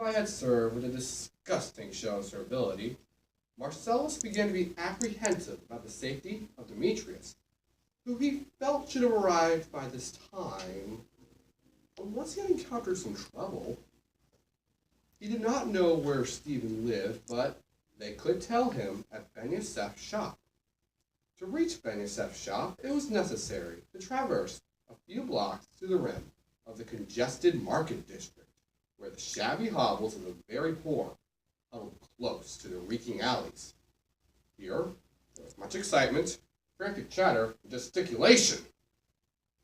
rabbi had served with a disgusting show of servility, Marcellus began to be apprehensive about the safety of Demetrius, who he felt should have arrived by this time, unless he had encountered some trouble. He did not know where Stephen lived, but they could tell him at Ben Yosef's shop. To reach Ben Yosef's shop, it was necessary to traverse a few blocks to the rim of the congested market district, where the shabby hovels of the very poor huddled close to the reeking alleys. Here, there was much excitement, frantic chatter, and gesticulation.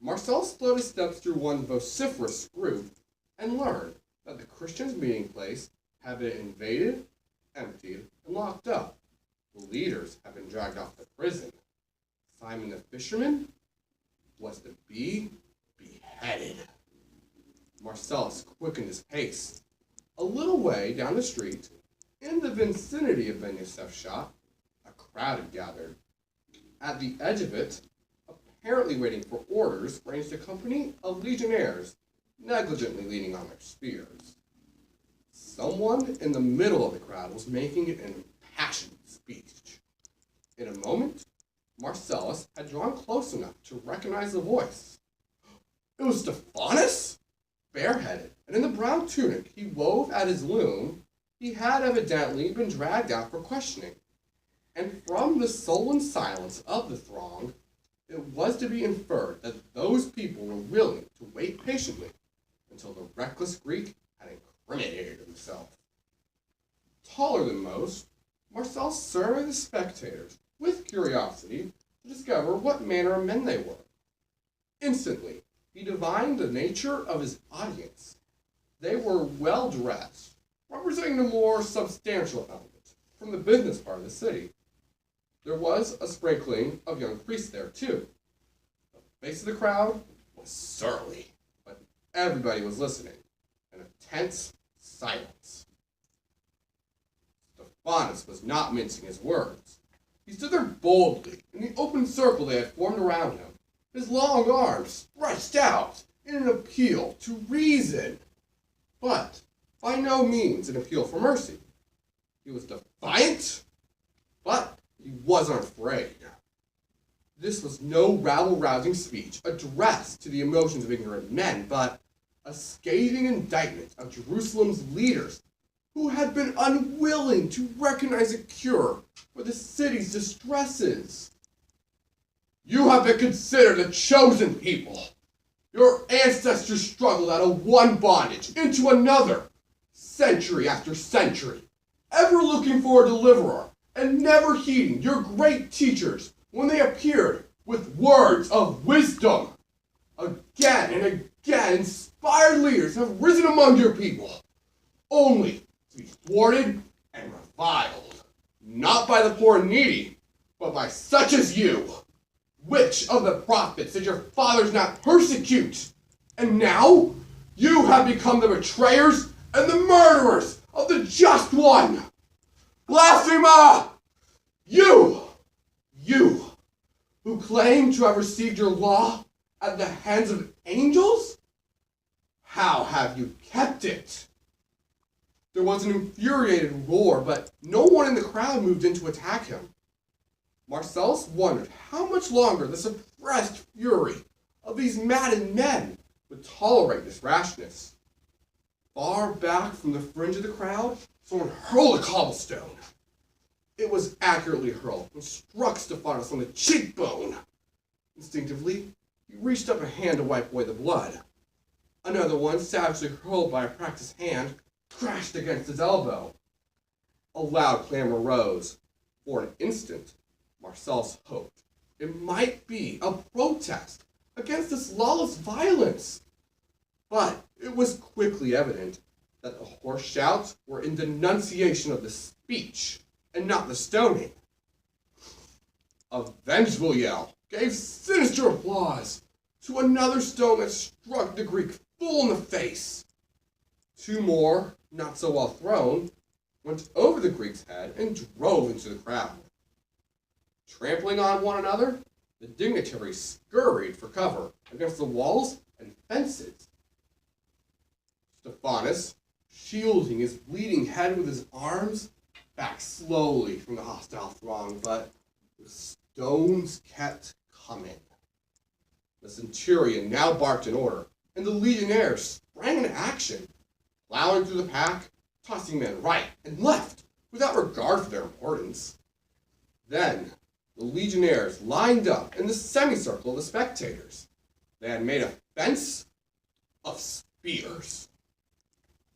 Marcellus slowed his steps through one vociferous group and learned that the Christians' meeting place had been invaded, emptied, and locked up. The leaders had been dragged off to prison. Simon the fisherman was to be beheaded. Marcellus quickened his pace. A little way down the street, in the vicinity of Ben Yosef's shop, a crowd had gathered. At the edge of it, apparently waiting for orders, ranged a company of legionnaires, negligently leaning on their spears. Someone in the middle of the crowd was making an impassioned speech. In a moment, Marcellus had drawn close enough to recognize the voice. It was Stephanus! Bareheaded, and in the brown tunic he wove at his loom, he had evidently been dragged out for questioning. And from the sullen silence of the throng, it was to be inferred that those people were willing to wait patiently until the reckless Greek had incriminated himself. Taller than most, Marcel surveyed the spectators with curiosity to discover what manner of men they were. Instantly, he divined the nature of his audience. They were well dressed, representing the more substantial element from the business part of the city. There was a sprinkling of young priests there, too. The face of the crowd was surly, but everybody was listening in a tense silence. Stephanus was not mincing his words. He stood there boldly in the open circle they had formed around him, his long arms stretched out in an appeal to reason, but by no means an appeal for mercy. He was defiant, but he wasn't afraid. This was no rabble-rousing speech addressed to the emotions of ignorant men, but a scathing indictment of Jerusalem's leaders who had been unwilling to recognize a cure for the city's distresses. You have been considered a chosen people. Your ancestors struggled out of one bondage into another, century after century, ever looking for a deliverer, and never heeding your great teachers when they appeared with words of wisdom. Again and again, inspired leaders have risen among your people, only to be thwarted and reviled, not by the poor and needy, but by such as you. Which of the prophets did your fathers not persecute? And now you have become the betrayers and the murderers of the just one. Blasphemer! You who claim to have received your law at the hands of angels? How have you kept it? There was an infuriated roar, but no one in the crowd moved in to attack him. Marcellus wondered how much longer the suppressed fury of these maddened men would tolerate this rashness. Far back from the fringe of the crowd, someone hurled a cobblestone. It was accurately hurled and struck Stephanus on the cheekbone. Instinctively, he reached up a hand to wipe away the blood. Another one, savagely hurled by a practiced hand, crashed against his elbow. A loud clamor rose. For an instant, Marcellus hoped it might be a protest against this lawless violence. But it was quickly evident that the hoarse shouts were in denunciation of the speech and not the stoning. A vengeful yell gave sinister applause to another stone that struck the Greek full in the face. Two more, not so well thrown, went over the Greek's head and drove into the crowd. Trampling on one another, the dignitaries scurried for cover against the walls and fences. Stephanus, shielding his bleeding head with his arms, back slowly from the hostile throng, but the stones kept coming. The centurion now barked an order, and the legionnaires sprang into action, plowing through the pack, tossing men right and left without regard for their importance. Then the legionnaires lined up in the semicircle of the spectators. They had made a fence of spears.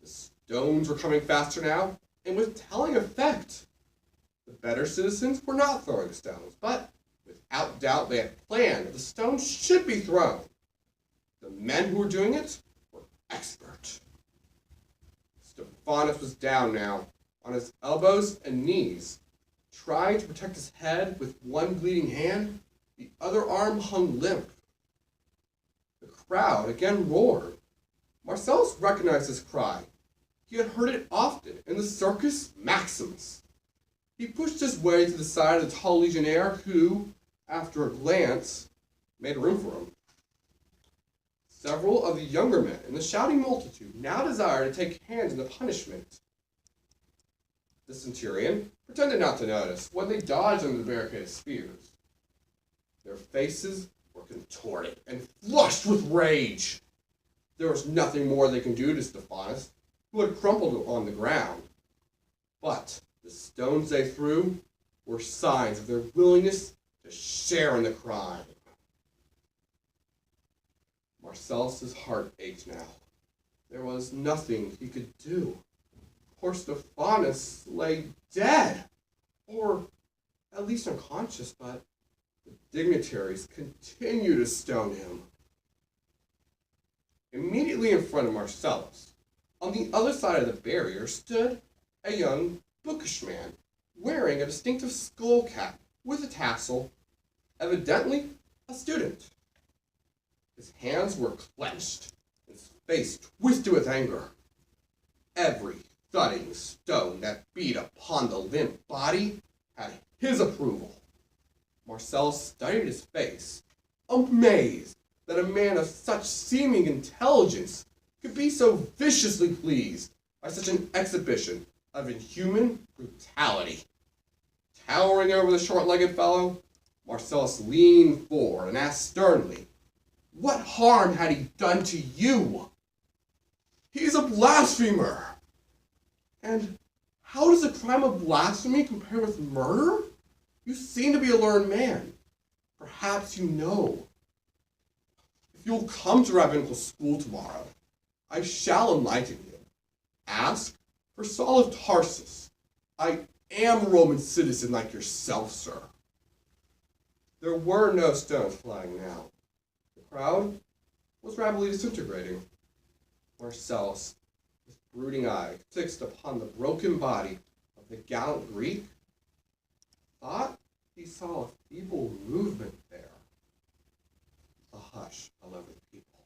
The stones were coming faster now, and with telling effect. The better citizens were not throwing stones, but without doubt they had planned that the stones should be thrown. The men who were doing it were expert. Stephanus was down now, on his elbows and knees, trying to protect his head with one bleeding hand, the other arm hung limp. The crowd again roared. Marcellus recognized his cry. He had heard it often in the Circus Maximus. He pushed his way to the side of the tall legionnaire who, after a glance, made room for him. Several of the younger men in the shouting multitude now desired to take hands in the punishment. The centurion pretended not to notice when they dodged under the barricaded spears. Their faces were contorted and flushed with rage. There was nothing more they could do to Stephanus, who had crumpled on the ground. But the stones they threw were signs of their willingness to share in the crime. Marcellus's heart ached now. There was nothing he could do. Poor Stephanus lay dead, or at least unconscious, but the dignitaries continued to stone him. Immediately in front of Marcellus, on the other side of the barrier, stood a young bookish man wearing a distinctive skull cap with a tassel, evidently a student. His hands were clenched, his face twisted with anger. Every thudding stone that beat upon the limp body had his approval. Marcellus studied his face, amazed that a man of such seeming intelligence could be so viciously pleased by such an exhibition of inhuman brutality. Towering over the short-legged fellow, Marcellus leaned forward and asked sternly, "What harm had he done to you?" "He's a blasphemer." "And how does the crime of blasphemy compare with murder? You seem to be a learned man. Perhaps you know. If you'll come to rabbinical school tomorrow, I shall enlighten you. Ask for Saul of Tarsus. I am a Roman citizen like yourself, sir." There were no stones flying now. The crowd was rapidly disintegrating. Marcellus, his brooding eye fixed upon the broken body of the gallant Greek, thought he saw a feeble movement there. A hush fell over the people.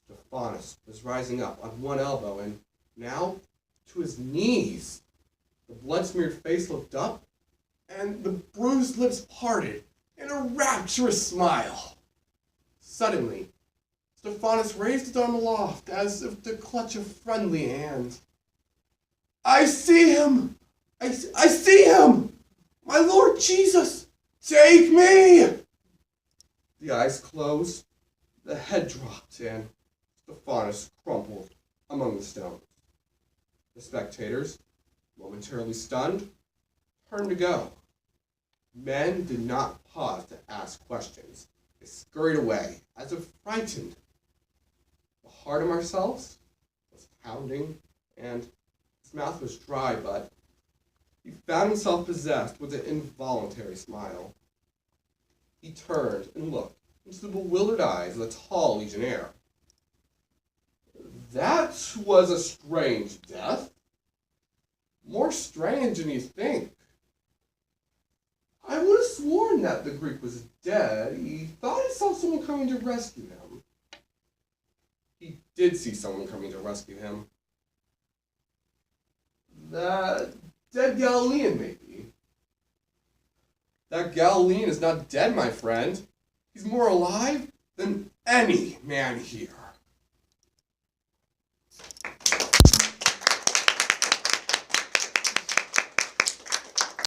Stephanus was rising up on one elbow and now to his knees. The blood-smeared face looked up, and the bruised lips parted in a rapturous smile. Suddenly, Stephanus raised his arm aloft as if to clutch a friendly hand. "I see him! I see him! My Lord Jesus, take me!" The eyes closed, the head dropped, and Stephanus crumpled among the stones. The spectators, momentarily stunned, turned to go. Men did not pause to ask questions. They scurried away, as if frightened. The heart of Marcellus was pounding, and his mouth was dry, but he found himself possessed with an involuntary smile. He turned and looked into the bewildered eyes of the tall legionnaire. "That was a strange death. More strange than you think. I would have sworn that the Greek was dead. He thought he saw someone coming to rescue him." He did see someone coming to rescue him. "That dead Galilean, maybe." "That Galilean is not dead, my friend. He's more alive than any man here."